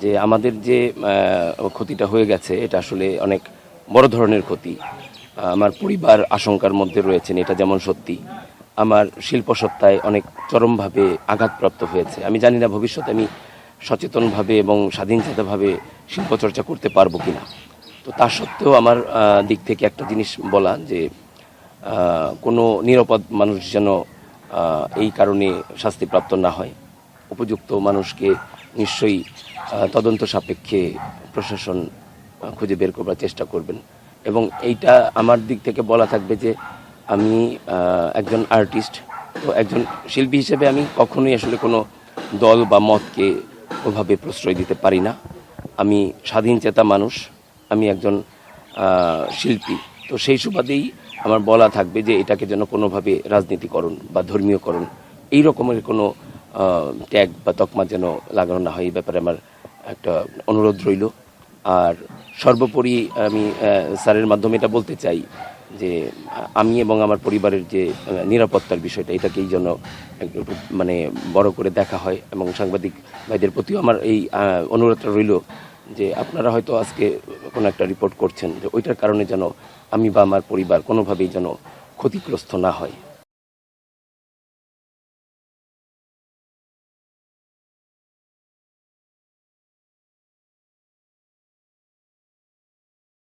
যে আমাদের যে ক্ষতিটা হয়ে গেছে এটা আসলে অনেক বড় ধরনের ক্ষতি। আমার পরিবার আশঙ্কার মধ্যে রয়েছেন, এটা যেমন সত্যি। আমার শিল্পসত্তায় অনেক চরমভাবে আঘাতপ্রাপ্ত হয়েছে। আমি জানি না ভবিষ্যতে আমি সচেতনভাবে এবং স্বাধীনচেতাভাবে শিল্পচর্চা করতে পারবো কিনা। তো তা সত্ত্বেও আমার দিক থেকে একটা জিনিস বলা যে কোনো নিরাপদ মানুষ যেন এই কারণে শাস্তিপ্রাপ্ত না হয়। উপযুক্ত মানুষকে নিশ্চয়ই তদন্ত সাপেক্ষে প্রশাসন খুঁজে বের করবার চেষ্টা করবেন। এবং এইটা আমার দিক থেকে বলা থাকবে যে আমি একজন আর্টিস্ট, তো একজন শিল্পী হিসেবে আমি কখনোই আসলে কোনো দল বা মতকে ওভাবে প্রশ্রয় দিতে পারি না। আমি স্বাধীনচেতা মানুষ, আমি একজন শিল্পী। তো সেই সুবাদেই আমার বলা থাকবে যে এটাকে যেন কোনোভাবে রাজনীতিকরণ বা ধর্মীয়করণ এই রকমের কোনো ট্যাগ বা তকমা যেন লাগানো না হয়, এই ব্যাপারে আমার একটা অনুরোধ রইল। আর সর্বোপরি আমি স্যারের মাধ্যমে এটা বলতে চাই যে আমি এবং আমার পরিবারের যে নিরাপত্তার বিষয়টা, এটাকেই যেন একটু মানে বড় করে দেখা হয়। এবং সাংবাদিক ভাইদের প্রতিও আমার এই অনুরোধটা রইল যে আপনারা হয়তো আজকে কোনো একটা রিপোর্ট করছেন, যে ওইটার কারণে যেন আমি বা আমার পরিবার কোনোভাবেই যেন ক্ষতিগ্রস্ত না হয়।